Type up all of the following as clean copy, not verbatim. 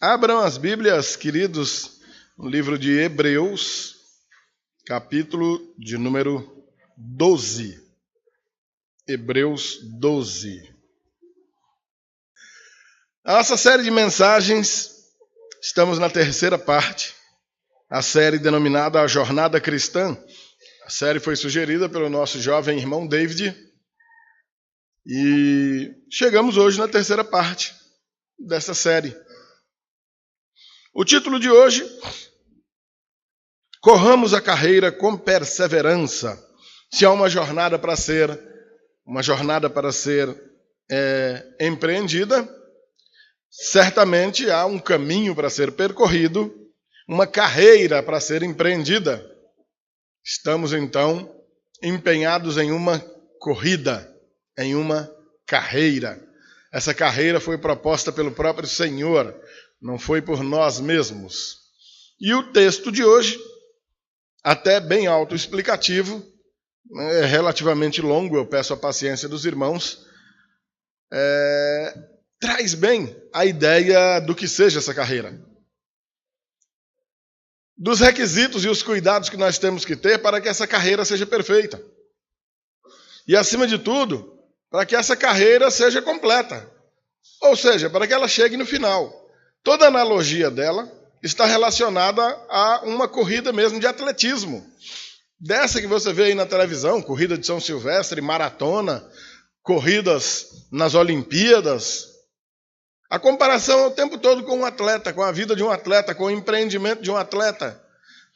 Abram as Bíblias, queridos, no livro de Hebreus, capítulo de número 12. Hebreus 12. A nossa série de mensagens, estamos na terceira parte, a série denominada A Jornada Cristã. A série foi sugerida pelo nosso jovem irmão David e chegamos hoje na terceira parte dessa série. O título de hoje, Corramos a carreira com perseverança. Se há uma jornada para ser empreendida, certamente há um caminho para ser percorrido, uma carreira para ser empreendida. Estamos, então, empenhados em uma corrida, em uma carreira. Essa carreira foi proposta pelo próprio Senhor, não foi por nós mesmos. E o texto de hoje, até bem autoexplicativo, é relativamente longo, eu peço a paciência dos irmãos, traz bem a ideia do que seja essa carreira. Dos requisitos e os cuidados que nós temos que ter para que essa carreira seja perfeita. E, acima de tudo, para que essa carreira seja completa. Ou seja, para que ela chegue no final. Toda a analogia dela está relacionada a uma corrida mesmo de atletismo. Dessa que você vê aí na televisão, corrida de São Silvestre, maratona, corridas nas Olimpíadas. A comparação é o tempo todo com um atleta, com a vida de um atleta, com o empreendimento de um atleta,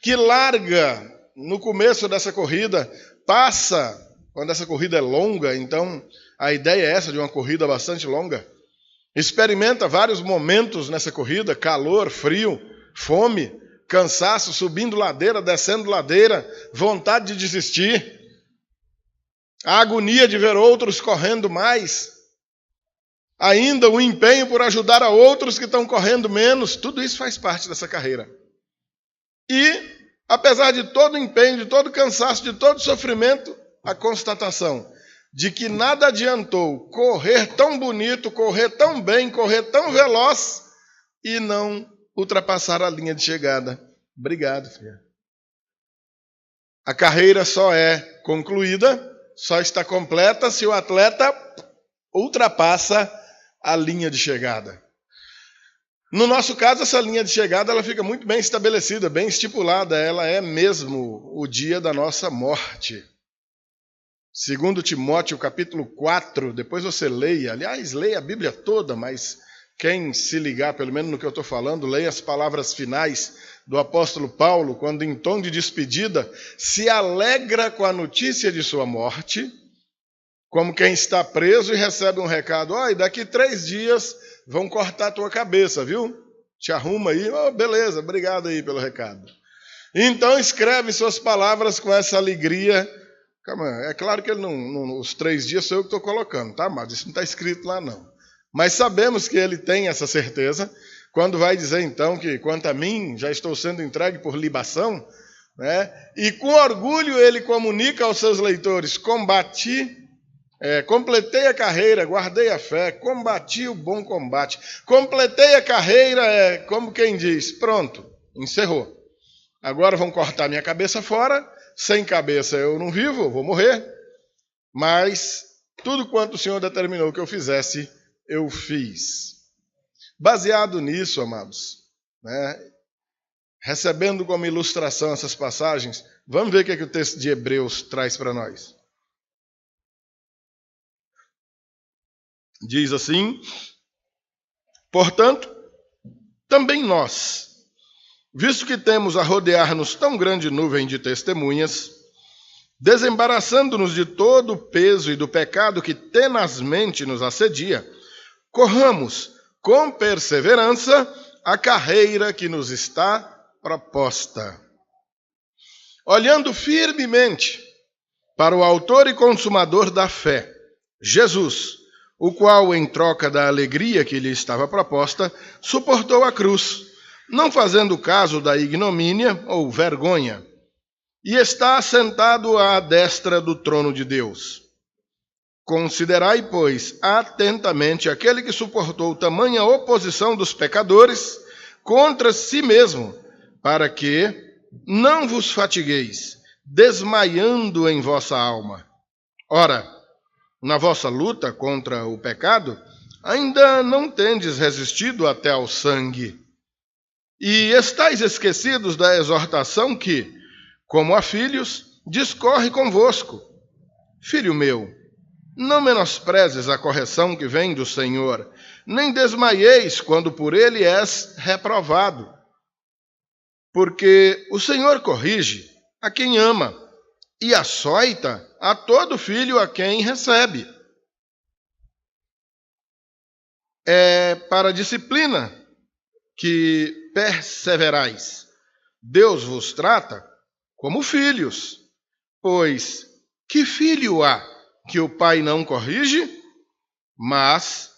que larga no começo dessa corrida, passa, quando essa corrida é longa, então a ideia é essa de uma corrida bastante longa, experimenta vários momentos nessa corrida, calor, frio, fome, cansaço, subindo ladeira, descendo ladeira, vontade de desistir, a agonia de ver outros correndo mais, ainda o empenho por ajudar a outros que estão correndo menos, tudo isso faz parte dessa carreira. E, apesar de todo o empenho, de todo o cansaço, de todo o sofrimento, a constatação de que nada adiantou correr tão bonito, correr tão bem, correr tão veloz e não ultrapassar a linha de chegada. Obrigado, filha. A carreira só é concluída, só está completa se o atleta ultrapassa a linha de chegada. No nosso caso, essa linha de chegada ela fica muito bem estabelecida, bem estipulada. Ela é mesmo o dia da nossa morte. 2 Timóteo, capítulo 4, depois você leia. Aliás, leia a Bíblia toda, mas quem se ligar, pelo menos no que eu estou falando, leia as palavras finais do apóstolo Paulo, quando em tom de despedida, se alegra com a notícia de sua morte, como quem está preso e recebe um recado, e daqui 3 dias vão cortar a tua cabeça, viu? Te arruma aí, beleza, obrigado aí pelo recado. Então escreve suas palavras com essa alegria. É claro que ele os 3 dias sou eu que estou colocando, tá, mas isso não está escrito lá não. Mas sabemos que ele tem essa certeza, quando vai dizer então que quanto a mim já estou sendo entregue por libação, né? E com orgulho ele comunica aos seus leitores, completei a carreira, guardei a fé, combati o bom combate. Completei a carreira, como quem diz, pronto, encerrou. Agora vão cortar minha cabeça fora, sem cabeça eu não vivo, eu vou morrer. Mas tudo quanto o Senhor determinou que eu fizesse, eu fiz. Baseado nisso, amados, né, recebendo como ilustração essas passagens, vamos ver o que o texto de Hebreus traz para nós. Diz assim: portanto, também nós, visto que temos a rodear-nos tão grande nuvem de testemunhas, desembaraçando-nos de todo o peso e do pecado que tenazmente nos assedia, corramos com perseverança a carreira que nos está proposta. Olhando firmemente para o autor e consumador da fé, Jesus, o qual, em troca da alegria que lhe estava proposta, suportou a cruz, não fazendo caso da ignomínia ou vergonha, e está assentado à destra do trono de Deus. Considerai, pois, atentamente aquele que suportou tamanha oposição dos pecadores, contra si mesmo, para que não vos fatigueis, desmaiando em vossa alma. Ora, na vossa luta contra o pecado, ainda não tendes resistido até ao sangue. E estáis esquecidos da exortação que, como a filhos, discorre convosco. Filho meu, não menosprezes a correção que vem do Senhor, nem desmaieis quando por ele és reprovado. Porque o Senhor corrige a quem ama e açoita a todo filho a quem recebe. É para a disciplina que perseverais. Deus vos trata como filhos, pois que filho há que o pai não corrige? Mas,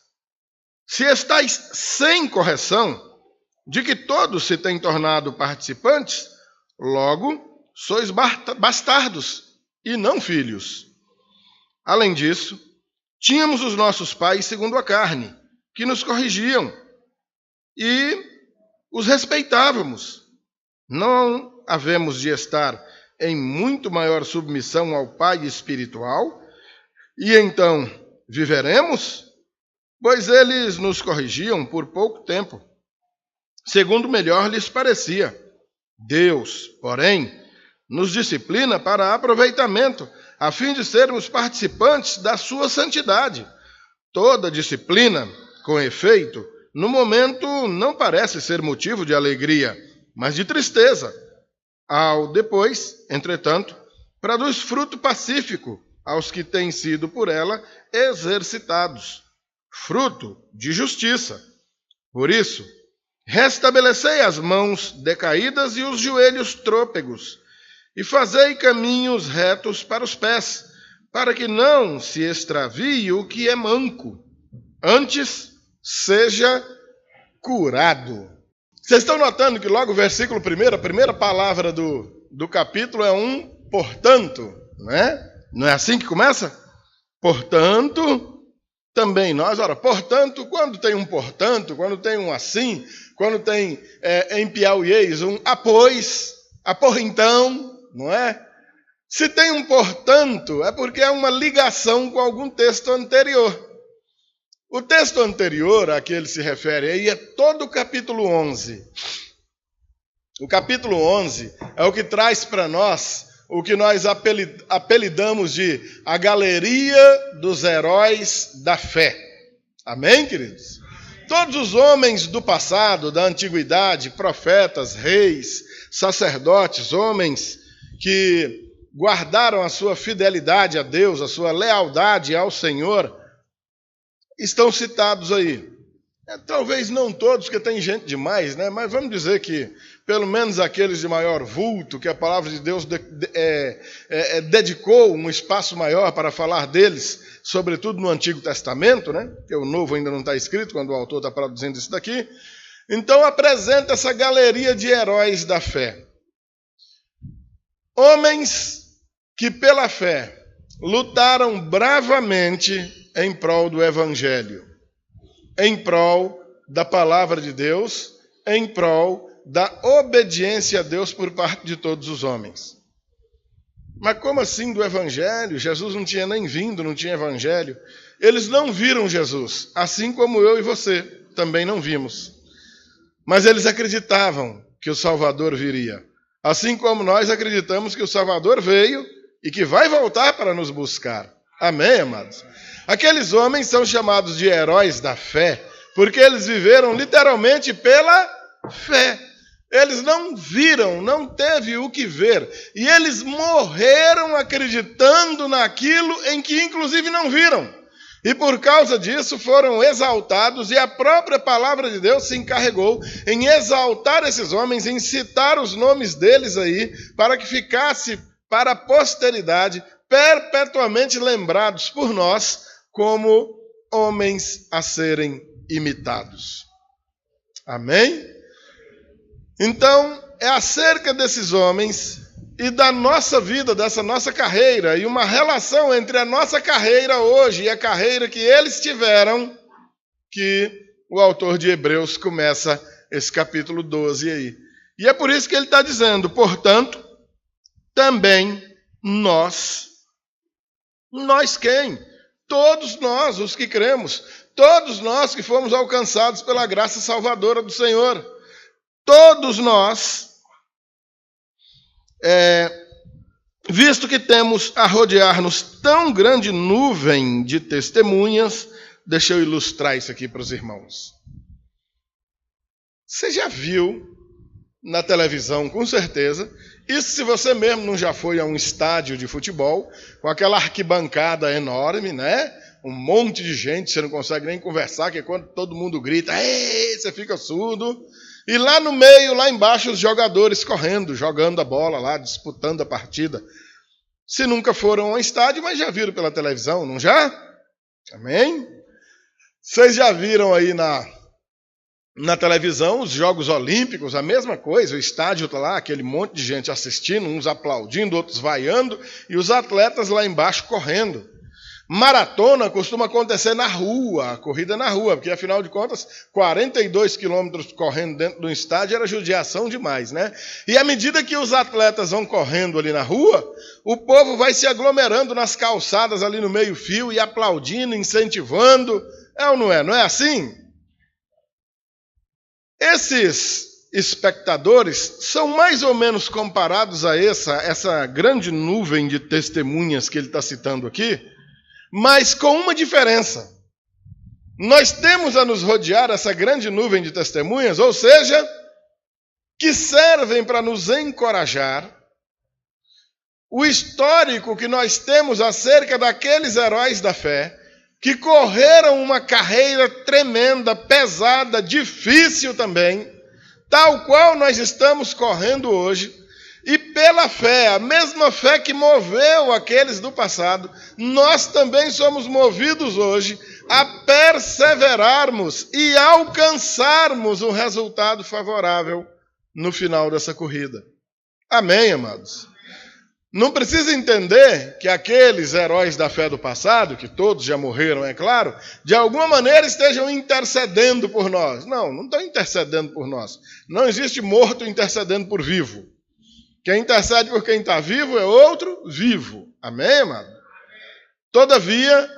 se estáis sem correção, de que todos se têm tornado participantes, logo sois bastardos e não filhos. Além disso, tínhamos os nossos pais segundo a carne, que nos corrigiam, e os respeitávamos. Não havemos de estar em muito maior submissão ao Pai espiritual, e então viveremos? Pois eles nos corrigiam por pouco tempo, segundo melhor lhes parecia. Deus, porém, nos disciplina para aproveitamento, a fim de sermos participantes da sua santidade. Toda disciplina, com efeito, no momento não parece ser motivo de alegria, mas de tristeza. Ao depois, entretanto, produz fruto pacífico aos que têm sido por ela exercitados, fruto de justiça. Por isso, restabelecei as mãos decaídas e os joelhos trôpegos, e fazei caminhos retos para os pés, para que não se extravie o que é manco, antes seja curado. Vocês estão notando que logo o versículo 1, a primeira palavra do capítulo é um portanto, não é? Não é assim que começa? Portanto, também nós, ora, portanto, quando tem um portanto, quando tem um assim, quando tem em piauiês um após, apor então, não é? Se tem um portanto, é porque é uma ligação com algum texto anterior. O texto anterior a que ele se refere aí é todo o capítulo 11. O capítulo 11 é o que traz para nós o que nós apelidamos de a galeria dos heróis da fé. Amém, queridos? Todos os homens do passado, da antiguidade, profetas, reis, sacerdotes, homens que guardaram a sua fidelidade a Deus, a sua lealdade ao Senhor, estão citados aí. Talvez não todos, porque tem gente demais, né? Mas vamos dizer que pelo menos aqueles de maior vulto, que a palavra de Deus dedicou um espaço maior para falar deles, sobretudo no Antigo Testamento, né? Porque o Novo ainda não está escrito quando o autor está produzindo isso daqui. Então apresenta essa galeria de heróis da fé. Homens que pela fé lutaram bravamente em prol do Evangelho, em prol da palavra de Deus, em prol da obediência a Deus por parte de todos os homens. Mas como assim do Evangelho? Jesus não tinha nem vindo, não tinha Evangelho. Eles não viram Jesus, assim como eu e você também não vimos. Mas eles acreditavam que o Salvador viria. Assim como nós acreditamos que o Salvador veio e que vai voltar para nos buscar. Amém, amados? Aqueles homens são chamados de heróis da fé, porque eles viveram literalmente pela fé. Eles não viram, não teve o que ver. E eles morreram acreditando naquilo em que inclusive não viram. E por causa disso foram exaltados, e a própria palavra de Deus se encarregou em exaltar esses homens, em citar os nomes deles aí, para que ficasse para a posteridade perpetuamente lembrados por nós como homens a serem imitados. Amém? Então, é acerca desses homens e da nossa vida, dessa nossa carreira, e uma relação entre a nossa carreira hoje e a carreira que eles tiveram, que o autor de Hebreus começa esse capítulo 12 aí. E é por isso que ele está dizendo, portanto, também nós quem? Todos nós, os que cremos, todos nós que fomos alcançados pela graça salvadora do Senhor, todos nós, visto que temos a rodear-nos tão grande nuvem de testemunhas, deixa eu ilustrar isso aqui para os irmãos. Você já viu na televisão, com certeza, isso se você mesmo não já foi a um estádio de futebol, com aquela arquibancada enorme, né? Um monte de gente, você não consegue nem conversar, que é quando todo mundo grita, ei, você fica surdo. E lá no meio, lá embaixo, os jogadores correndo, jogando a bola lá, disputando a partida. Se nunca foram ao estádio, mas já viram pela televisão, não já? Amém? Vocês já viram aí na televisão os Jogos Olímpicos, a mesma coisa, o estádio está lá, aquele monte de gente assistindo, uns aplaudindo, outros vaiando, e os atletas lá embaixo correndo. Maratona costuma acontecer na rua, a corrida na rua, porque afinal de contas, 42 quilômetros correndo dentro de um estádio era judiação demais, né? E à medida que os atletas vão correndo ali na rua, o povo vai se aglomerando nas calçadas ali no meio-fio e aplaudindo, incentivando. É ou não é? Não é assim? Esses espectadores são mais ou menos comparados a essa grande nuvem de testemunhas que ele está citando aqui, mas com uma diferença. Nós temos a nos rodear essa grande nuvem de testemunhas, ou seja, que servem para nos encorajar. O histórico que nós temos acerca daqueles heróis da fé que correram uma carreira tremenda, pesada, difícil também, tal qual nós estamos correndo hoje, e pela fé, a mesma fé que moveu aqueles do passado, nós também somos movidos hoje a perseverarmos e alcançarmos um resultado favorável no final dessa corrida. Amém, amados? Não precisa entender que aqueles heróis da fé do passado, que todos já morreram, é claro, de alguma maneira estejam intercedendo por nós. Não estão intercedendo por nós. Não existe morto intercedendo por vivo. Quem intercede por quem está vivo é outro vivo. Amém, amado? Todavia,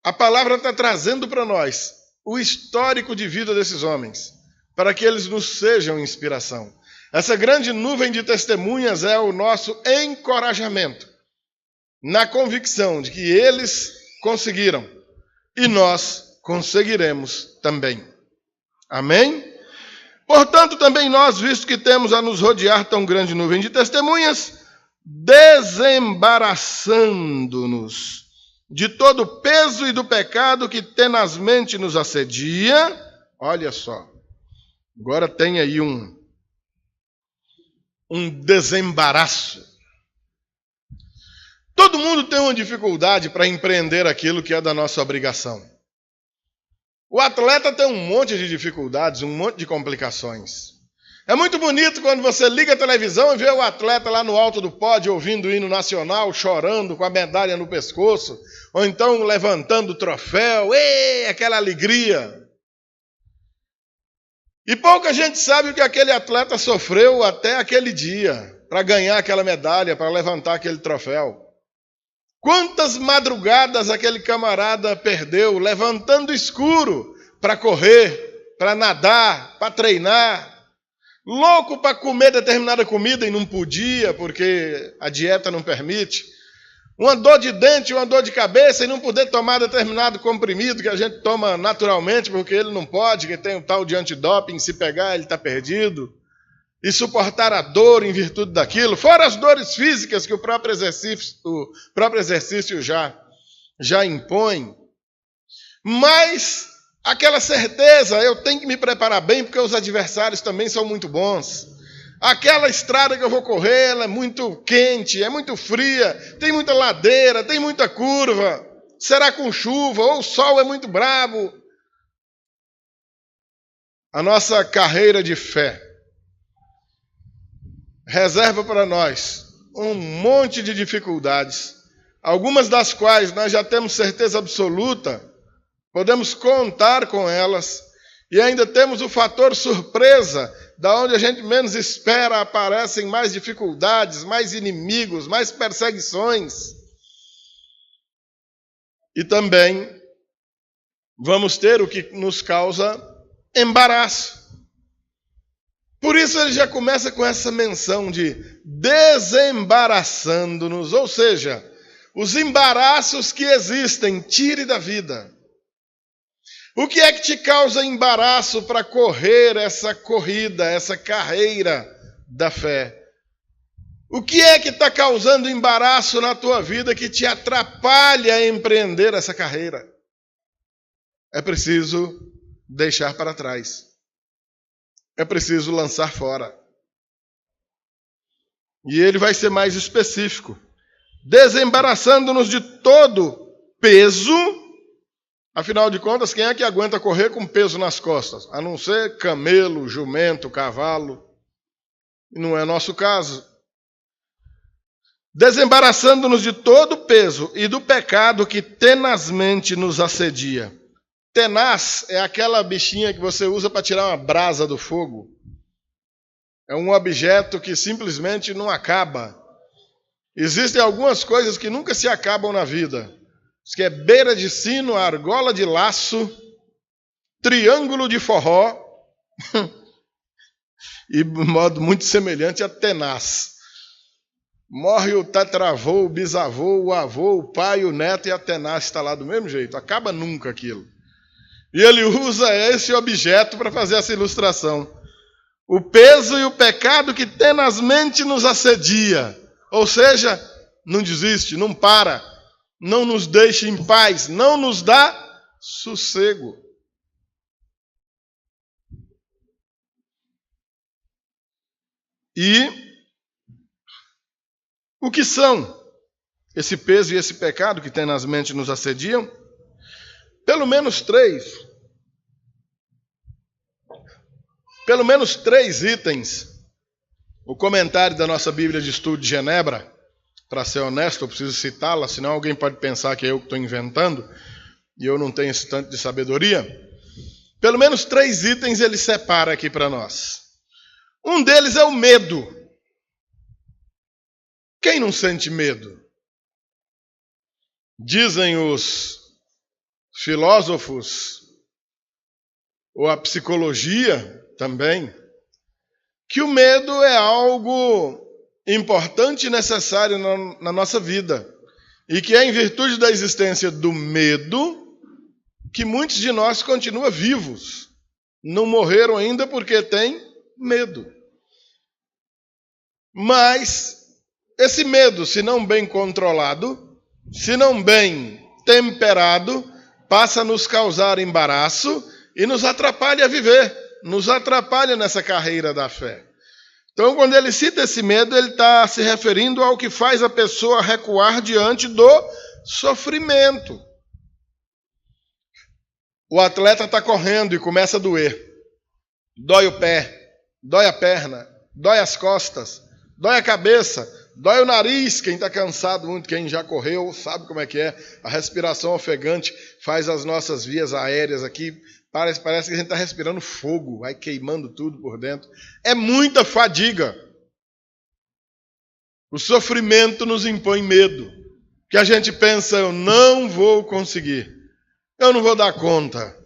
a palavra está trazendo para nós o histórico de vida desses homens, para que eles nos sejam inspiração. Essa grande nuvem de testemunhas é o nosso encorajamento, na convicção de que eles conseguiram e nós conseguiremos também. Amém? Portanto, também nós, visto que temos a nos rodear tão grande nuvem de testemunhas, desembaraçando-nos de todo o peso e do pecado que tenazmente nos assedia. Olha só, agora tem aí um desembaraço. Todo mundo tem uma dificuldade para empreender aquilo que é da nossa obrigação. O atleta tem um monte de dificuldades, um monte de complicações. É muito bonito quando você liga a televisão e vê o atleta lá no alto do pódio ouvindo o hino nacional, chorando com a medalha no pescoço, ou então levantando o troféu, aquela alegria. E pouca gente sabe o que aquele atleta sofreu até aquele dia, para ganhar aquela medalha, para levantar aquele troféu. Quantas madrugadas aquele camarada perdeu, levantando escuro, para correr, para nadar, para treinar, louco para comer determinada comida e não podia, porque a dieta não permite. Uma dor de dente, uma dor de cabeça e não poder tomar determinado comprimido que a gente toma naturalmente, porque ele não pode, que tem o tal de antidoping, se pegar ele está perdido. E suportar a dor em virtude daquilo, fora as dores físicas que o próprio exercício já impõe. Mas aquela certeza, eu tenho que me preparar bem, porque os adversários também são muito bons. Aquela estrada que eu vou correr, ela é muito quente, é muito fria, tem muita ladeira, tem muita curva. Será com chuva, ou o sol é muito brabo. A nossa carreira de fé reserva para nós um monte de dificuldades, algumas das quais nós já temos certeza absoluta, podemos contar com elas, E ainda temos o fator surpresa, da onde a gente menos espera aparecem mais dificuldades, mais inimigos, mais perseguições. E também vamos ter o que nos causa embaraço. Por isso ele já começa com essa menção de desembaraçando-nos, ou seja, os embaraços que existem, tire da vida. O que é que te causa embaraço para correr essa corrida, essa carreira da fé? O que é que está causando embaraço na tua vida que te atrapalha a empreender essa carreira? É preciso deixar para trás. É preciso lançar fora. E ele vai ser mais específico. Desembaraçando-nos de todo peso. Afinal de contas, quem é que aguenta correr com peso nas costas? A não ser camelo, jumento, cavalo. Não é nosso caso. Desembaraçando-nos de todo o peso e do pecado que tenazmente nos assedia. Tenaz é aquela bichinha que você usa para tirar uma brasa do fogo. É um objeto que simplesmente não acaba. Existem algumas coisas que nunca se acabam na vida. Isso que é beira de sino, argola de laço, triângulo de forró e de modo muito semelhante a tenaz. Morre o tetravô, o bisavô, o avô, o pai, o neto e a tenaz está lá do mesmo jeito. Acaba nunca aquilo. E ele usa esse objeto para fazer essa ilustração. O peso e o pecado que tenazmente nos assedia. Ou seja, não desiste, não para, não nos deixa em paz, não nos dá sossego. E o que são esse peso e esse pecado que tenazmente nos assediam? Pelo menos três itens. O comentário da nossa Bíblia de Estudo de Genebra, para ser honesto, eu preciso citá-la, senão alguém pode pensar que é eu que estou inventando, e eu não tenho esse tanto de sabedoria. Pelo menos 3 itens ele separa aqui para nós. Um deles é o medo. Quem não sente medo? Dizem os filósofos, ou a psicologia também, que o medo é algo importante e necessário na nossa vida. E que é em virtude da existência do medo que muitos de nós continuam vivos. Não morreram ainda porque têm medo. Mas esse medo, se não bem controlado, se não bem temperado, passa a nos causar embaraço e nos atrapalha a viver, nos atrapalha nessa carreira da fé. Então, quando ele cita esse medo, ele está se referindo ao que faz a pessoa recuar diante do sofrimento. O atleta está correndo e começa a doer. Dói o pé, dói a perna, dói as costas, dói a cabeça, dói o nariz. Quem está cansado muito, quem já correu, sabe como é que é. A respiração ofegante faz as nossas vias aéreas aqui. Parece que a gente está respirando fogo, vai queimando tudo por dentro. É muita fadiga. O sofrimento nos impõe medo. Que a gente pensa, eu não vou conseguir. Eu não vou dar conta.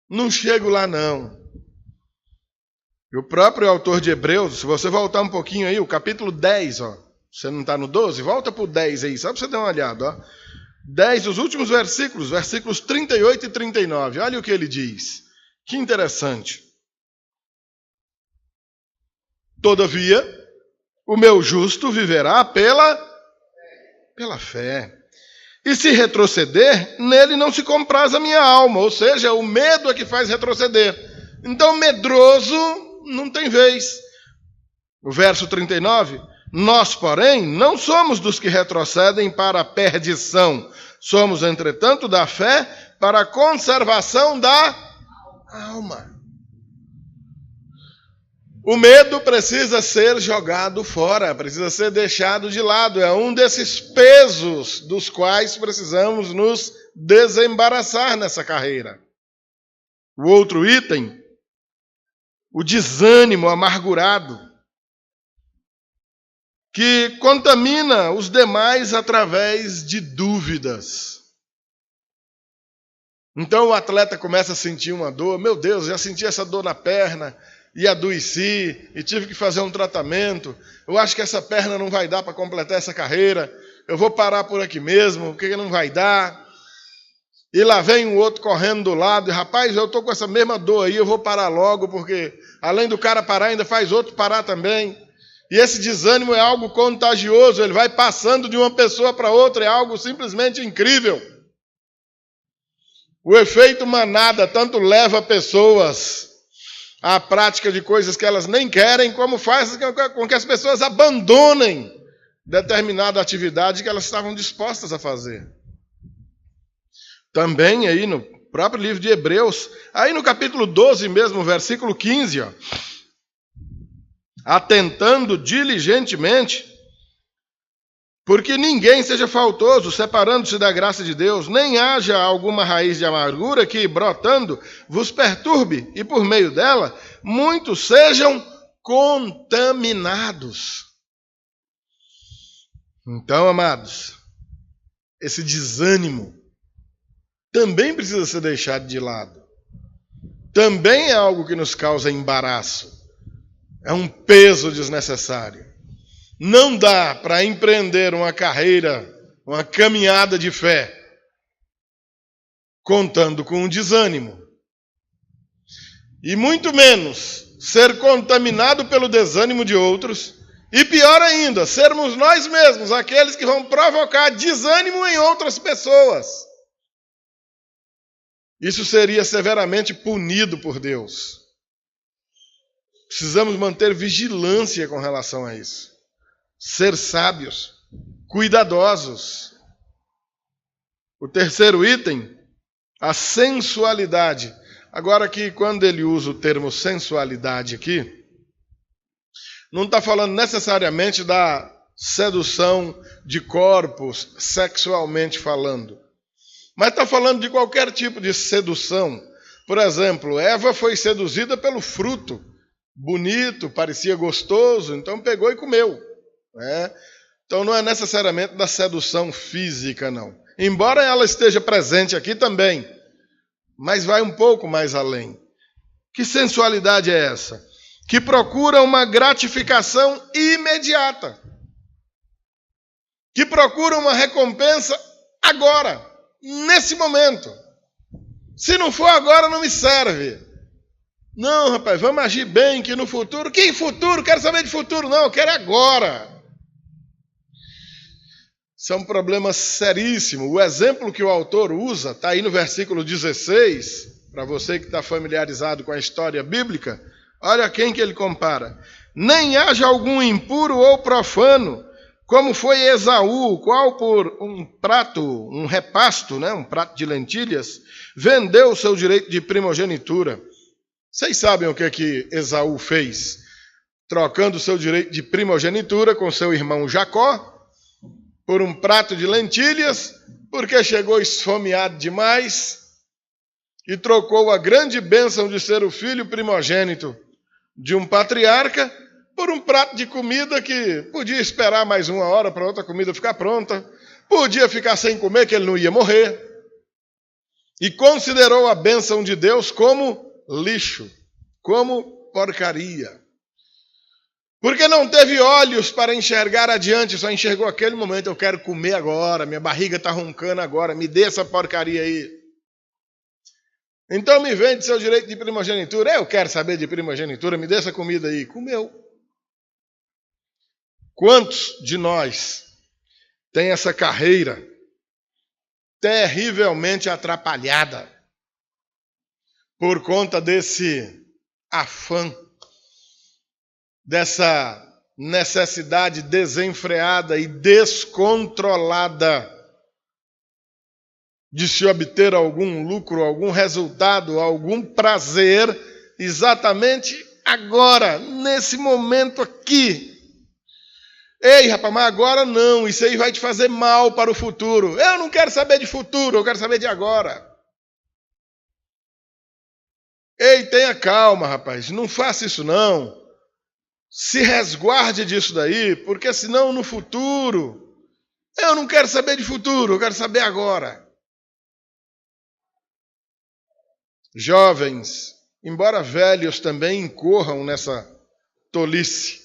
Não chego lá não. E o próprio autor de Hebreus, se você voltar um pouquinho aí, o capítulo 10, ó. Você não está no 12? Volta para o 10 aí, só para você dar uma olhada, ó. 10, os últimos versículos, versículos 38 e 39. Olha o que ele diz. Que interessante. Todavia, o meu justo viverá pela fé. E se retroceder, nele não se compraz a minha alma. Ou seja, o medo é que faz retroceder. Então, medroso não tem vez. O verso 39. Nós, porém, não somos dos que retrocedem para a perdição. Somos, entretanto, da fé para a conservação da alma. O medo precisa ser jogado fora, precisa ser deixado de lado. É um desses pesos dos quais precisamos nos desembaraçar nessa carreira. O outro item, o desânimo amargurado, que contamina os demais através de dúvidas. Então o atleta começa a sentir uma dor. Meu Deus, já senti essa dor na perna e adoeci e tive que fazer um tratamento. Eu acho que essa perna não vai dar para completar essa carreira. Eu vou parar por aqui mesmo, porque não vai dar. E lá vem um outro correndo do lado. E, rapaz, eu estou com essa mesma dor aí, eu vou parar logo, porque além do cara parar, ainda faz outro parar também. E esse desânimo é algo contagioso, ele vai passando de uma pessoa para outra, é algo simplesmente incrível. O efeito manada tanto leva pessoas à prática de coisas que elas nem querem, como faz com que as pessoas abandonem determinada atividade que elas estavam dispostas a fazer. Também aí no próprio livro de Hebreus, aí no capítulo 12 mesmo, versículo 15, ó, atentando diligentemente, porque ninguém seja faltoso, separando-se da graça de Deus, nem haja alguma raiz de amargura que, brotando, vos perturbe, e por meio dela, muitos sejam contaminados. Então, amados, esse desânimo também precisa ser deixado de lado. Também é algo que nos causa embaraço. É um peso desnecessário. Não dá para empreender uma carreira, uma caminhada de fé, contando com um desânimo. E muito menos ser contaminado pelo desânimo de outros. E pior ainda, sermos nós mesmos aqueles que vão provocar desânimo em outras pessoas. Isso seria severamente punido por Deus. Precisamos manter vigilância com relação a isso. Ser sábios, cuidadosos. O terceiro item, a sensualidade. Agora que quando ele usa o termo sensualidade aqui, não está falando necessariamente da sedução de corpos, sexualmente falando. Mas está falando de qualquer tipo de sedução. Por exemplo, Eva foi seduzida pelo fruto. Bonito, parecia gostoso, então pegou e comeu. Então não é necessariamente da sedução física, não. Embora ela esteja presente aqui também, mas vai um pouco mais além. Que sensualidade é essa? Que procura uma gratificação imediata. Que procura uma recompensa agora, nesse momento. Se não for agora, não me serve. Não, rapaz, vamos agir bem, que no futuro... Que futuro? Quero saber de futuro, não, eu quero agora. Isso é um problema seríssimo. O exemplo que o autor usa, está aí no versículo 16, para você que está familiarizado com a história bíblica, olha quem que ele compara. Nem haja algum impuro ou profano, como foi Esaú, qual por um repasto, um prato de lentilhas, vendeu o seu direito de primogenitura. Vocês sabem o que Esaú fez? Trocando o seu direito de primogenitura com seu irmão Jacó, por um prato de lentilhas, porque chegou esfomeado demais e trocou a grande bênção de ser o filho primogênito de um patriarca por um prato de comida que podia esperar mais uma hora para outra comida ficar pronta, podia ficar sem comer, que ele não ia morrer, e considerou a bênção de Deus como lixo, como porcaria. Porque não teve olhos para enxergar adiante, só enxergou aquele momento. Eu quero comer agora, minha barriga está roncando agora, me dê essa porcaria aí. Então me vende seu direito de primogenitura. Eu quero saber de primogenitura, me dê essa comida aí. Comeu. Quantos de nós tem essa carreira terrivelmente atrapalhada por conta desse afã, dessa necessidade desenfreada e descontrolada de se obter algum lucro, algum resultado, algum prazer, exatamente agora, nesse momento aqui. Ei, rapaz, mas agora não, isso aí vai te fazer mal para o futuro. Eu não quero saber de futuro, eu quero saber de agora. Ei, tenha calma, rapaz, não faça isso não. Se resguarde disso daí, porque senão no futuro, eu não quero saber de futuro, eu quero saber agora. Jovens, embora velhos também incorram nessa tolice,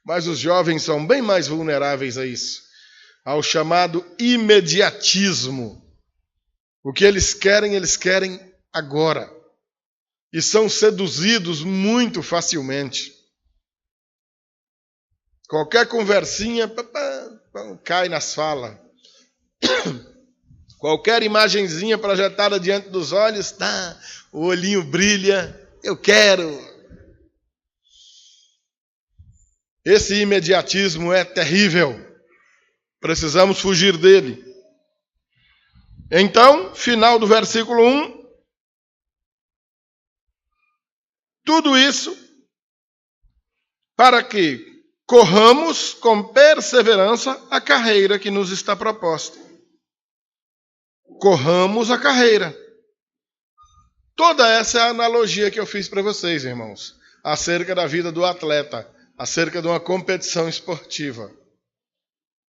mas os jovens são bem mais vulneráveis a isso, ao chamado imediatismo. O que eles querem agora. E são seduzidos muito facilmente. Qualquer conversinha cai nas falas. Qualquer imagenzinha projetada diante dos olhos, tá, o olhinho brilha, eu quero. Esse imediatismo é terrível. Precisamos fugir dele. Então, final do versículo 1. Tudo isso para que corramos com perseverança a carreira que nos está proposta. Corramos a carreira. Toda essa é a analogia que eu fiz para vocês, irmãos, acerca da vida do atleta, acerca de uma competição esportiva.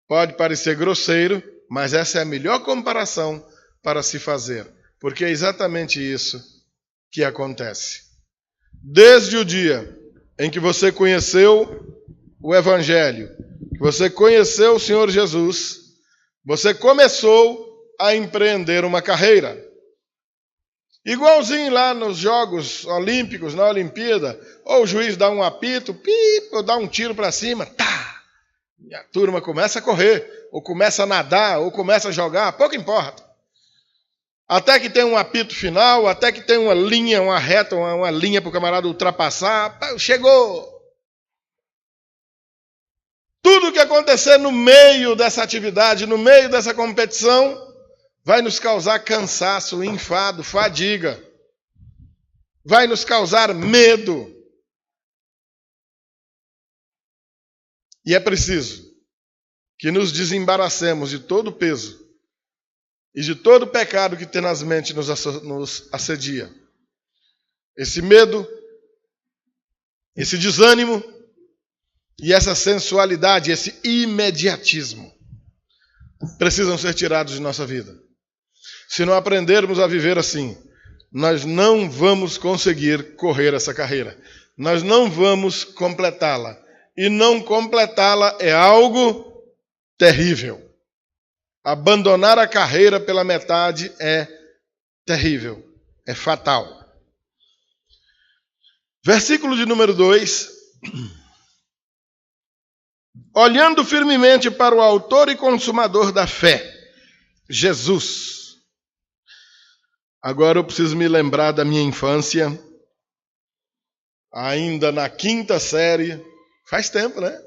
Pode parecer grosseiro, mas essa é a melhor comparação para se fazer, porque é exatamente isso que acontece. Desde o dia em que você conheceu o Evangelho, que você conheceu o Senhor Jesus, você começou a empreender uma carreira. Igualzinho lá nos Jogos Olímpicos, na Olimpíada, ou o juiz dá um apito, ou dá um tiro para cima, tá! E a turma começa a correr, ou começa a nadar, ou começa a jogar, pouco importa. Até que tem um apito final, até que tem uma linha, uma reta, uma linha para o camarada ultrapassar, chegou! Tudo que acontecer no meio dessa atividade, no meio dessa competição, vai nos causar cansaço, enfado, fadiga. Vai nos causar medo. E é preciso que nos desembaracemos de todo o peso e de todo o pecado que tenazmente nos assedia. Esse medo, esse desânimo e essa sensualidade, esse imediatismo precisam ser tirados de nossa vida. Se não aprendermos a viver assim, nós não vamos conseguir correr essa carreira. Nós não vamos completá-la. E não completá-la é algo terrível. Abandonar a carreira pela metade é terrível, é fatal. Versículo de número 2. Olhando firmemente para o autor e consumador da fé, Jesus. Agora eu preciso me lembrar da minha infância, ainda na 5ª série, faz tempo, né?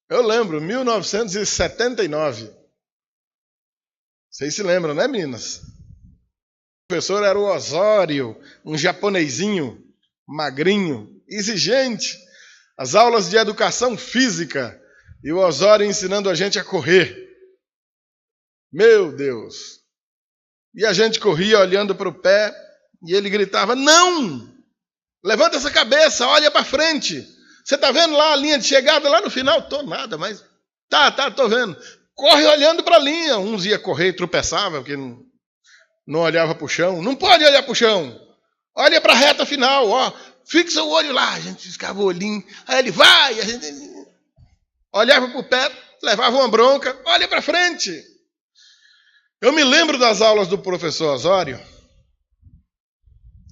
Eu lembro, 1979. Vocês se lembram, né, meninas? O professor era o Osório, um japonesinho, magrinho, exigente. As aulas de educação física e o Osório ensinando a gente a correr. Meu Deus! E a gente corria olhando para o pé e ele gritava, não! Levanta essa cabeça, olha para frente. Você está vendo lá a linha de chegada lá no final? Tô nada, mas tô vendo. Corre olhando para a linha. Uns ia correr e tropeçava, porque não olhava para o chão. Não pode olhar para o chão. Olha para a reta final, ó. Fixa o olho lá. A gente ficava o olhinho. Aí ele vai. A gente olhava para o pé, levava uma bronca. Olha para frente. Eu me lembro das aulas do professor Osório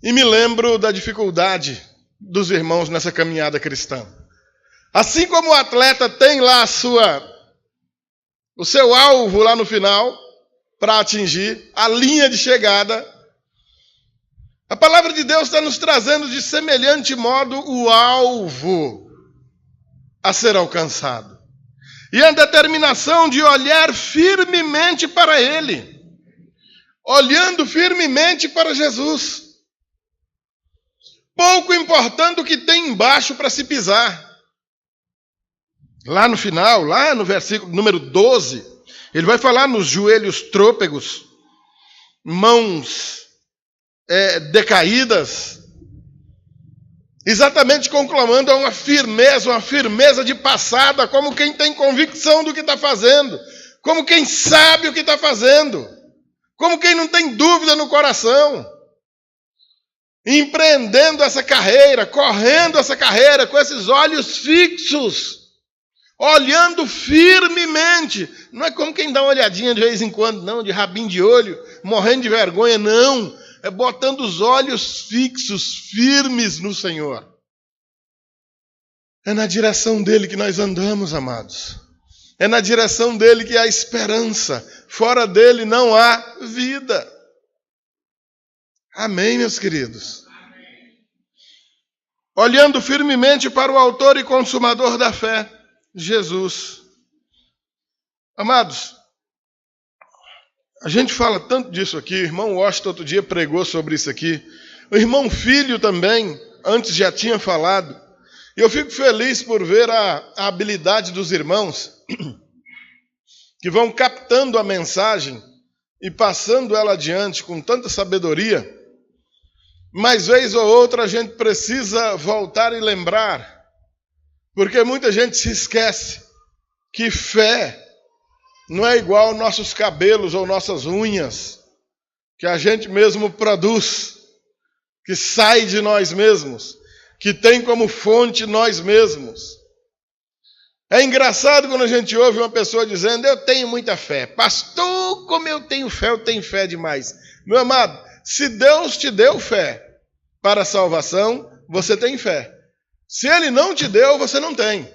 e me lembro da dificuldade dos irmãos nessa caminhada cristã. Assim como o atleta tem lá o seu alvo lá no final para atingir a linha de chegada, a palavra de Deus está nos trazendo de semelhante modo o alvo a ser alcançado. E a determinação de olhar firmemente para Ele. Olhando firmemente para Jesus. Pouco importando o que tem embaixo para se pisar. Lá no final, lá no versículo número 12, ele vai falar nos joelhos trôpegos, mãos decaídas, exatamente conclamando a uma firmeza de passada, como quem tem convicção do que está fazendo, como quem sabe o que está fazendo, como quem não tem dúvida no coração, empreendendo essa carreira, correndo essa carreira com esses olhos fixos, olhando firmemente. Não é como quem dá uma olhadinha de vez em quando, não, de rabinho de olho, morrendo de vergonha, não. É botando os olhos fixos, firmes no Senhor. É na direção dele que nós andamos, amados. É na direção dele que há esperança. Fora dele não há vida. Amém, meus queridos? Amém. Olhando firmemente para o autor e consumador da fé, Jesus. Amados, a gente fala tanto disso aqui, o irmão Washington outro dia pregou sobre isso aqui, o irmão Filho também, antes já tinha falado, e eu fico feliz por ver a habilidade dos irmãos, que vão captando a mensagem e passando ela adiante com tanta sabedoria, mas vez ou outra a gente precisa voltar e lembrar, porque muita gente se esquece que fé não é igual nossos cabelos ou nossas unhas, que a gente mesmo produz, que sai de nós mesmos, que tem como fonte nós mesmos. É engraçado quando a gente ouve uma pessoa dizendo, eu tenho muita fé. Pastor, como eu tenho fé demais. Meu amado, se Deus te deu fé para a salvação, você tem fé. Se Ele não te deu, você não tem.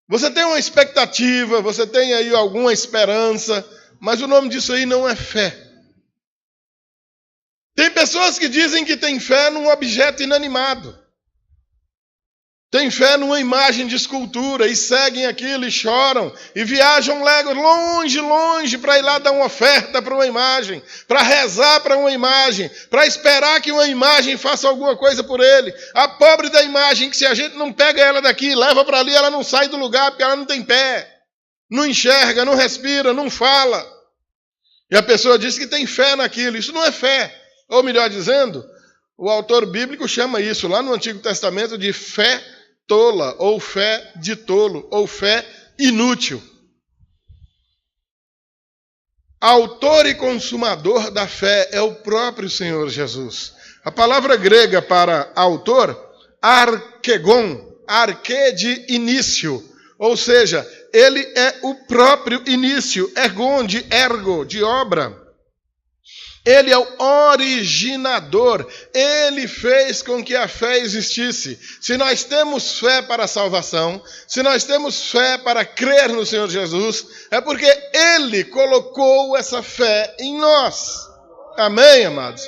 Você tem uma expectativa, você tem aí alguma esperança, mas o nome disso aí não é fé. Tem pessoas que dizem que tem fé num objeto inanimado. Tem fé numa imagem de escultura e seguem aquilo e choram e viajam longe para ir lá dar uma oferta para uma imagem, para rezar para uma imagem, para esperar que uma imagem faça alguma coisa por ele. A pobre da imagem, que se a gente não pega ela daqui e leva para ali, ela não sai do lugar porque ela não tem pé, não enxerga, não respira, não fala. E a pessoa diz que tem fé naquilo. Isso não é fé. Ou melhor dizendo, o autor bíblico chama isso lá no Antigo Testamento de fé tola, ou fé de tolo, ou fé inútil. Autor e consumador da fé é o próprio Senhor Jesus. A palavra grega para autor, arkegon, arque de início, ou seja, ele é o próprio início, ergon de ergo, de obra. Ele é o originador, ele fez com que a fé existisse. Se nós temos fé para a salvação, se nós temos fé para crer no Senhor Jesus, é porque ele colocou essa fé em nós. Amém, amados?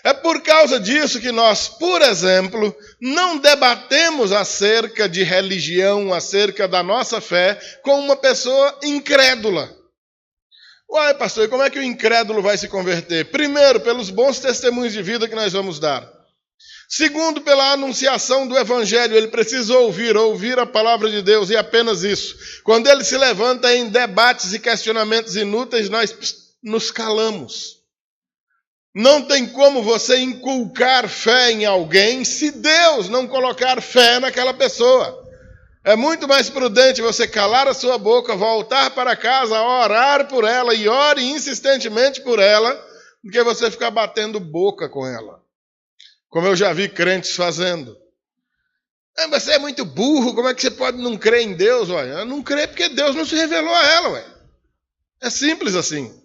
É por causa disso que nós, por exemplo, não debatemos acerca de religião, acerca da nossa fé, com uma pessoa incrédula. Uai, pastor, e como é que o incrédulo vai se converter? Primeiro, pelos bons testemunhos de vida que nós vamos dar. Segundo, pela anunciação do Evangelho. Ele precisa ouvir a palavra de Deus, e apenas isso. Quando ele se levanta em debates e questionamentos inúteis, nós nos calamos. Não tem como você inculcar fé em alguém se Deus não colocar fé naquela pessoa. É muito mais prudente você calar a sua boca, voltar para casa, orar por ela e ore insistentemente por ela, do que você ficar batendo boca com ela. Como eu já vi crentes fazendo. Você é muito burro, como é que você pode não crer em Deus? Ué, não crê porque Deus não se revelou a ela. Ué. É simples assim.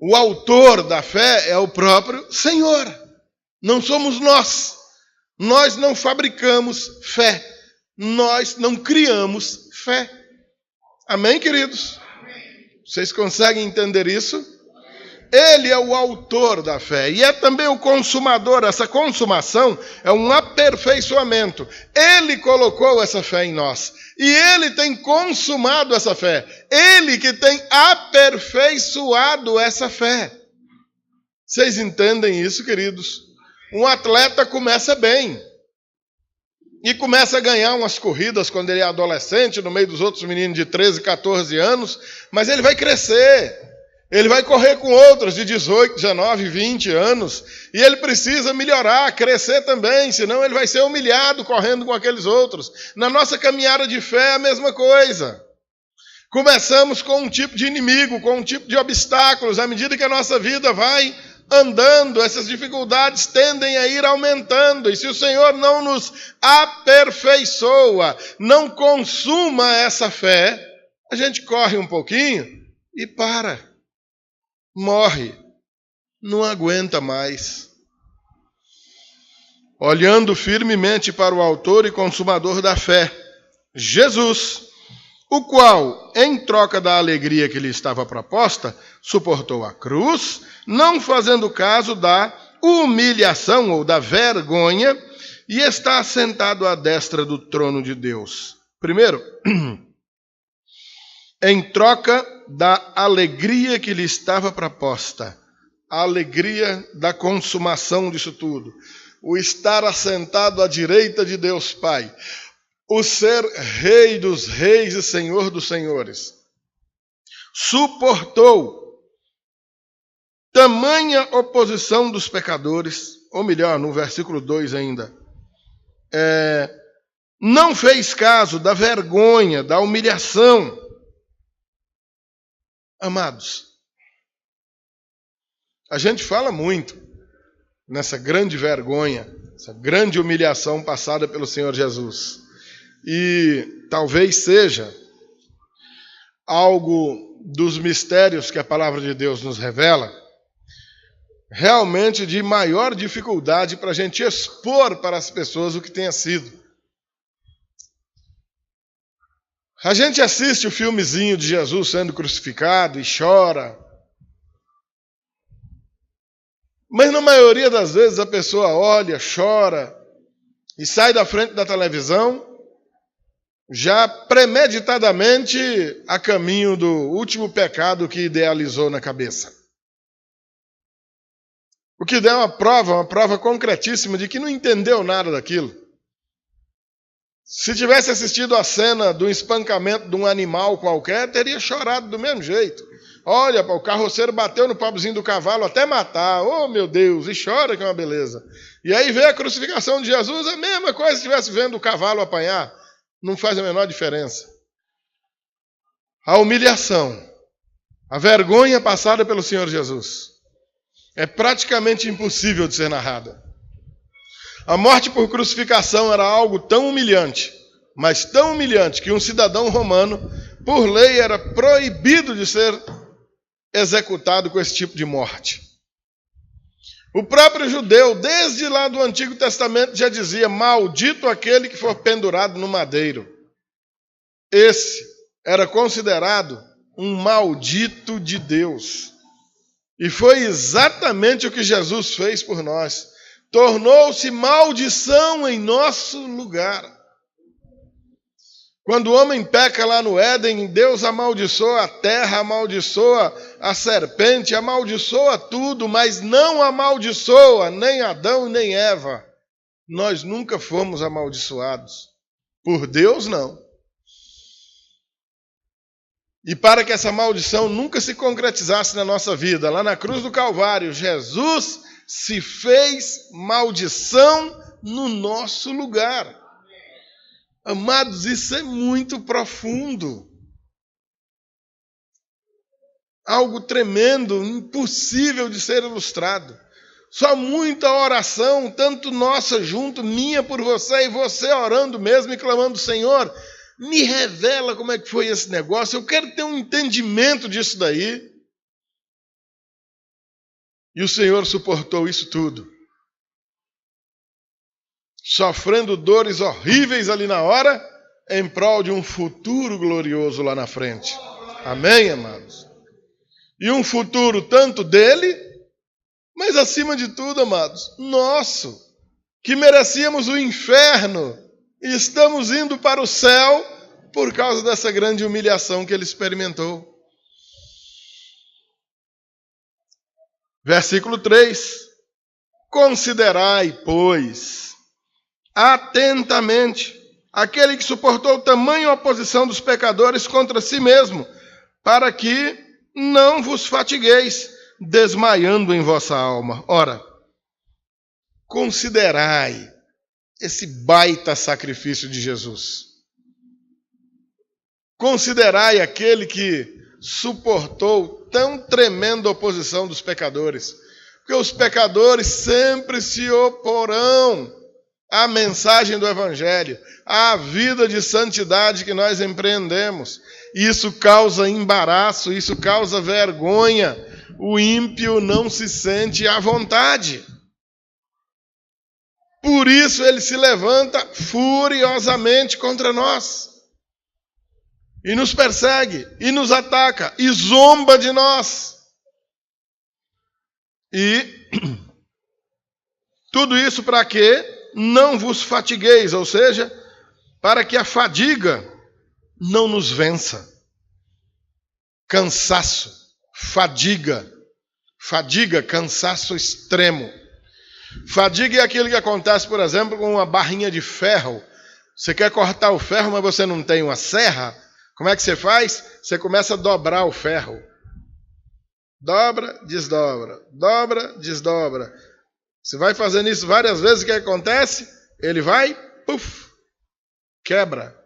O autor da fé é o próprio Senhor. Não somos nós. Nós não fabricamos fé. Nós não criamos fé. Amém, queridos? Vocês conseguem entender isso? Ele é o autor da fé e é também o consumador. Essa consumação é um aperfeiçoamento. Ele colocou essa fé em nós e ele tem consumado essa fé. Ele que tem aperfeiçoado essa fé. Vocês entendem isso, queridos? Um atleta começa bem. E começa a ganhar umas corridas quando ele é adolescente, no meio dos outros meninos de 13, 14 anos, mas ele vai crescer. Ele vai correr com outros de 18, 19, 20 anos, e ele precisa melhorar, crescer também, senão ele vai ser humilhado correndo com aqueles outros. Na nossa caminhada de fé é a mesma coisa. Começamos com um tipo de inimigo, com um tipo de obstáculos. À medida que a nossa vida vai andando, essas dificuldades tendem a ir aumentando. E se o Senhor não nos aperfeiçoa, não consuma essa fé, a gente corre um pouquinho e para. Morre, não aguenta mais. Olhando firmemente para o autor e consumador da fé, Jesus, o qual, em troca da alegria que lhe estava proposta, suportou a cruz, não fazendo caso da humilhação ou da vergonha, e está assentado à destra do trono de Deus. Primeiro, em troca da alegria que lhe estava proposta, a alegria da consumação disso tudo, o estar assentado à direita de Deus Pai, o ser Rei dos reis e Senhor dos senhores, suportou tamanha oposição dos pecadores, ou melhor, no versículo 2 ainda, não fez caso da vergonha, da humilhação. Amados, a gente fala muito nessa grande vergonha, essa grande humilhação passada pelo Senhor Jesus. E talvez seja algo dos mistérios que a palavra de Deus nos revela, realmente de maior dificuldade para a gente expor para as pessoas o que tenha sido. A gente assiste o filmezinho de Jesus sendo crucificado e chora. Mas na maioria das vezes a pessoa olha, chora e sai da frente da televisão já premeditadamente a caminho do último pecado que idealizou na cabeça. O que dá uma prova concretíssima de que não entendeu nada daquilo. Se tivesse assistido a cena do espancamento de um animal qualquer, teria chorado do mesmo jeito. Olha, o carroceiro bateu no pobrezinho do cavalo até matar. Oh, meu Deus, e chora que é uma beleza. E aí vê a crucificação de Jesus, a mesma coisa se estivesse vendo o cavalo apanhar. Não faz a menor diferença. A humilhação, a vergonha passada pelo Senhor Jesus é praticamente impossível de ser narrada. A morte por crucificação era algo tão humilhante, mas tão humilhante que um cidadão romano, por lei, era proibido de ser executado com esse tipo de morte. O próprio judeu, desde lá do Antigo Testamento, já dizia: maldito aquele que for pendurado no madeiro. Esse era considerado um maldito de Deus. E foi exatamente o que Jesus fez por nós. Tornou-se maldição em nosso lugar. Quando o homem peca lá no Éden, Deus amaldiçoa a terra, amaldiçoa a serpente, amaldiçoa tudo, mas não amaldiçoa nem Adão nem Eva. Nós nunca fomos amaldiçoados. Por Deus, não. E para que essa maldição nunca se concretizasse na nossa vida, lá na cruz do Calvário, Jesus se fez maldição no nosso lugar. Amados, isso é muito profundo. Algo tremendo, impossível de ser ilustrado. Só muita oração, tanto nossa junto, minha por você, e você orando mesmo e clamando: Senhor, me revela como é que foi esse negócio, eu quero ter um entendimento disso daí. E o Senhor suportou isso tudo, sofrendo dores horríveis ali na hora, em prol de um futuro glorioso lá na frente. Amém, amados? E um futuro tanto dele, mas acima de tudo, amados, nosso, que merecíamos o inferno, e estamos indo para o céu por causa dessa grande humilhação que ele experimentou. Versículo 3. Considerai, pois, atentamente aquele que suportou tamanha oposição dos pecadores contra si mesmo, para que não vos fatigueis, desmaiando em vossa alma. Ora, considerai esse baita sacrifício de Jesus. Considerai aquele que suportou tão tremenda oposição dos pecadores. Porque os pecadores sempre se oporão à mensagem do Evangelho, à vida de santidade que nós empreendemos. Isso causa embaraço, isso causa vergonha. O ímpio não se sente à vontade. Por isso ele se levanta furiosamente contra nós. E nos persegue, e nos ataca, e zomba de nós. E tudo isso para quê? Não vos fatigueis, ou seja, para que a fadiga não nos vença. Cansaço, fadiga, cansaço extremo. Fadiga é aquilo que acontece, por exemplo, com uma barrinha de ferro. Você quer cortar o ferro, mas você não tem uma serra. Como é que você faz? Você começa a dobrar o ferro. Dobra, desdobra. Dobra, desdobra. Você vai fazendo isso várias vezes, o que acontece? Ele vai, puf, quebra.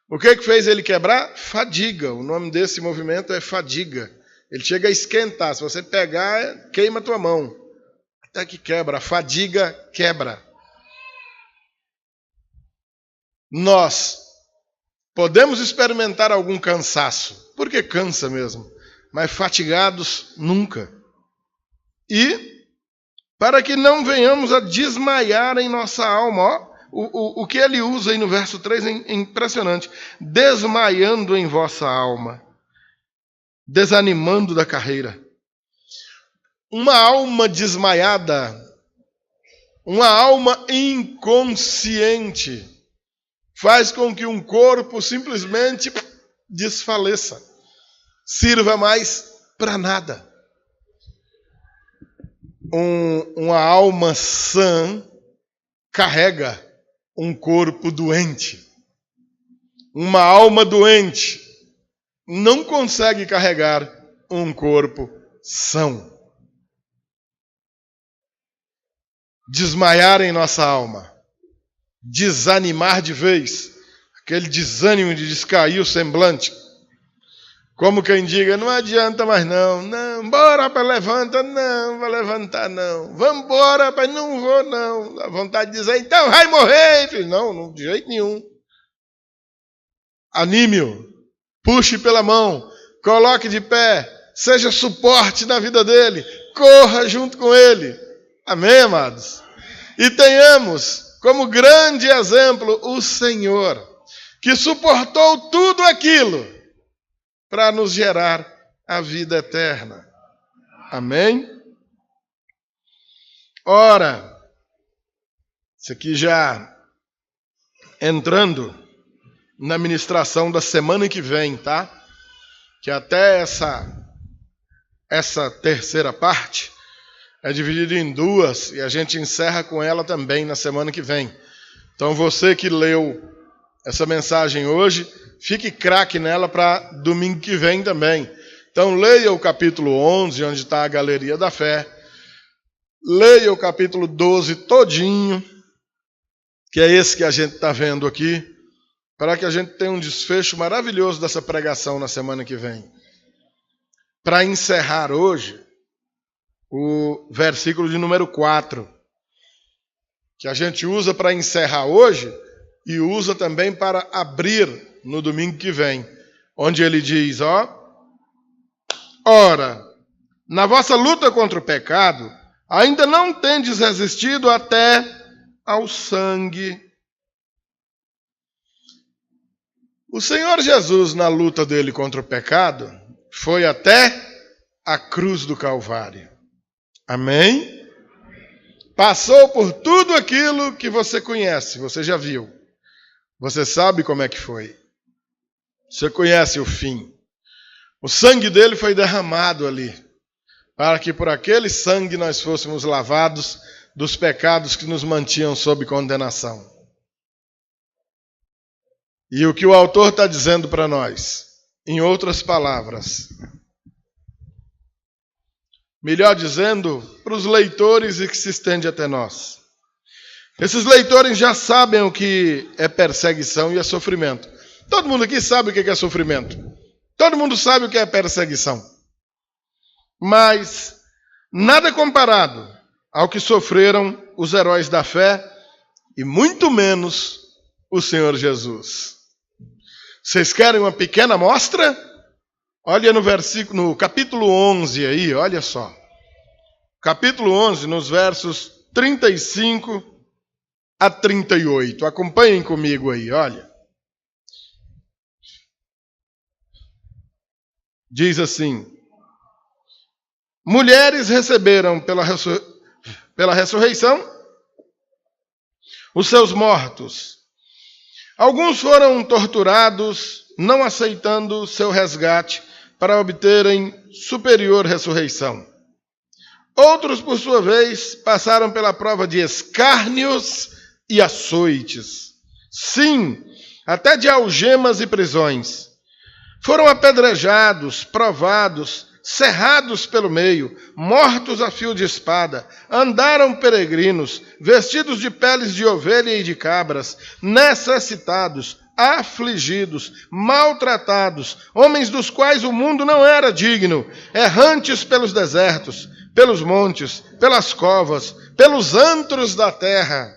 O que fez ele quebrar? Fadiga. O nome desse movimento é fadiga. Ele chega a esquentar. Se você pegar, queima a tua mão. Até que quebra. A fadiga quebra. Nós podemos experimentar algum cansaço, porque cansa mesmo, mas fatigados nunca. E para que não venhamos a desmaiar em nossa alma, o que ele usa aí no verso 3 é impressionante. Desmaiando em vossa alma, desanimando da carreira. Uma alma desmaiada, uma alma inconsciente, faz com que um corpo simplesmente desfaleça, sirva mais para nada. Uma alma sã carrega um corpo doente. Uma alma doente não consegue carregar um corpo são. Desmaiar em nossa alma. Desanimar de vez, aquele desânimo de descair o semblante, como quem diga, não adianta mais não, bora rapaz, levanta, não, vai levantar não, vamos embora rapaz, não vou não, dá vontade de dizer, então vai morrer, filho. Não, de jeito nenhum. Anime-o, puxe pela mão, coloque de pé, seja suporte na vida dele, corra junto com ele, amém, amados? E tenhamos como grande exemplo o Senhor, que suportou tudo aquilo para nos gerar a vida eterna. Amém? Ora, isso aqui já entrando na ministração da semana que vem, tá? Que até essa terceira parte é dividida em duas e a gente encerra com ela também na semana que vem. Então você que leu essa mensagem hoje, fique craque nela para domingo que vem também. Então leia o capítulo 11, onde está a galeria da fé. Leia o capítulo 12 todinho, que é esse que a gente está vendo aqui, para que a gente tenha um desfecho maravilhoso dessa pregação na semana que vem. Para encerrar hoje, o versículo de número 4, que a gente usa para encerrar hoje e usa também para abrir no domingo que vem, onde ele diz, ora, na vossa luta contra o pecado, ainda não tendes resistido até ao sangue. O Senhor Jesus, na luta dele contra o pecado, foi até a cruz do Calvário. Amém? Passou por tudo aquilo que você conhece, você já viu. Você sabe como é que foi. Você conhece o fim. O sangue dele foi derramado ali, para que por aquele sangue nós fôssemos lavados dos pecados que nos mantinham sob condenação. E o que o autor está dizendo para nós, em outras palavras, melhor dizendo, para os leitores e que se estende até nós. Esses leitores já sabem o que é perseguição e é sofrimento. Todo mundo aqui sabe o que é sofrimento. Todo mundo sabe o que é perseguição. Mas nada comparado ao que sofreram os heróis da fé e muito menos o Senhor Jesus. Vocês querem uma pequena amostra? Olha no capítulo 11 aí, olha só. Capítulo 11, nos versos 35 a 38. Acompanhem comigo aí, olha. Diz assim: mulheres receberam pela ressurreição os seus mortos. Alguns foram torturados, não aceitando seu resgate para obterem superior ressurreição. Outros, por sua vez, passaram pela prova de escárnios e açoites. Sim, até de algemas e prisões. Foram apedrejados, provados, cerrados pelo meio, mortos a fio de espada, andaram peregrinos, vestidos de peles de ovelha e de cabras, necessitados, afligidos, maltratados, homens dos quais o mundo não era digno, errantes pelos desertos, pelos montes, pelas covas, pelos antros da terra.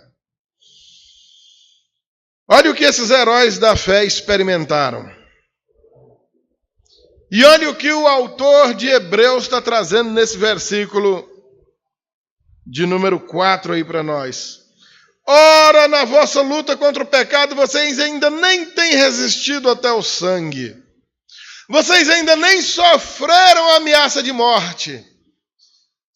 Olha o que esses heróis da fé experimentaram. E olha o que o autor de Hebreus está trazendo nesse versículo de número 4 aí para nós. Ora, na vossa luta contra o pecado, vocês ainda nem têm resistido até o sangue. Vocês ainda nem sofreram a ameaça de morte.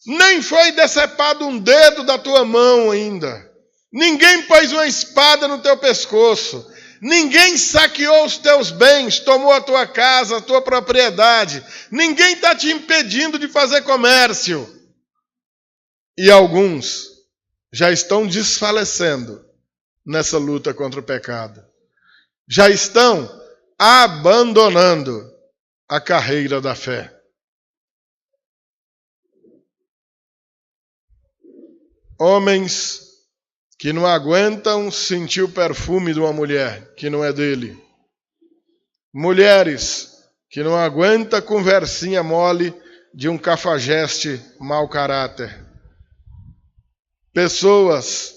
Nem foi decepado um dedo da tua mão ainda. Ninguém pôs uma espada no teu pescoço. Ninguém saqueou os teus bens, tomou a tua casa, a tua propriedade. Ninguém está te impedindo de fazer comércio. E alguns já estão desfalecendo nessa luta contra o pecado. Já estão abandonando a carreira da fé. Homens que não aguentam sentir o perfume de uma mulher que não é dele. Mulheres que não aguentam conversinha mole de um cafajeste mau caráter. Pessoas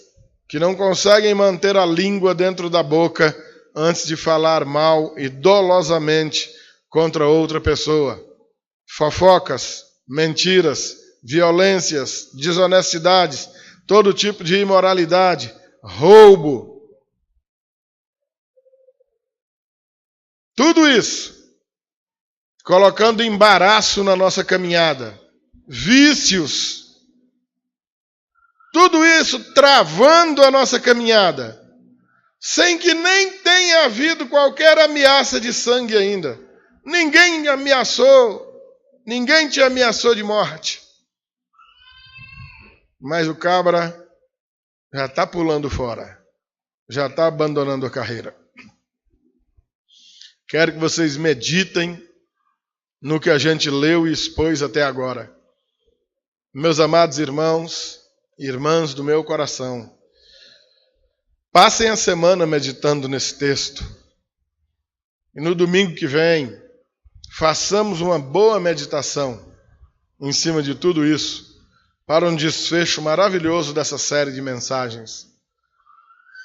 que não conseguem manter a língua dentro da boca antes de falar mal e dolosamente contra outra pessoa. Fofocas, mentiras, violências, desonestidades, todo tipo de imoralidade, roubo. Tudo isso colocando embaraço na nossa caminhada. Vícios. Tudo isso travando a nossa caminhada. Sem que nem tenha havido qualquer ameaça de sangue ainda. Ninguém ameaçou. Ninguém te ameaçou de morte. Mas o cabra já está pulando fora. Já está abandonando a carreira. Quero que vocês meditem no que a gente leu e expôs até agora. Meus amados irmãos e irmãs do meu coração, passem a semana meditando nesse texto. E no domingo que vem, façamos uma boa meditação em cima de tudo isso, para um desfecho maravilhoso dessa série de mensagens.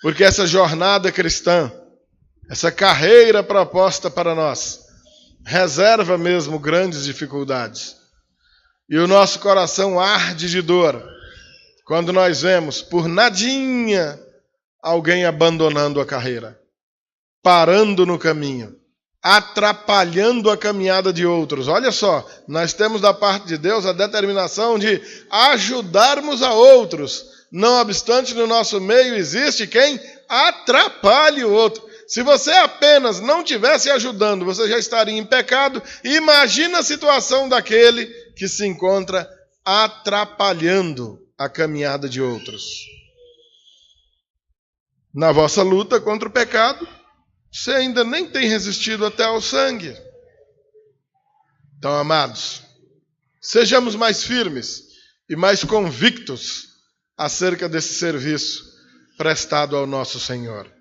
Porque essa jornada cristã, essa carreira proposta para nós, reserva mesmo grandes dificuldades. E o nosso coração arde de dor quando nós vemos, por nadinha, alguém abandonando a carreira, parando no caminho, atrapalhando a caminhada de outros. Olha só, nós temos da parte de Deus a determinação de ajudarmos a outros. Não obstante, no nosso meio existe quem atrapalhe o outro. Se você apenas não estivesse ajudando, você já estaria em pecado. Imagina a situação daquele que se encontra atrapalhando a caminhada de outros. Na vossa luta contra o pecado, você ainda nem tem resistido até ao sangue. Então, amados, sejamos mais firmes e mais convictos acerca desse serviço prestado ao nosso Senhor.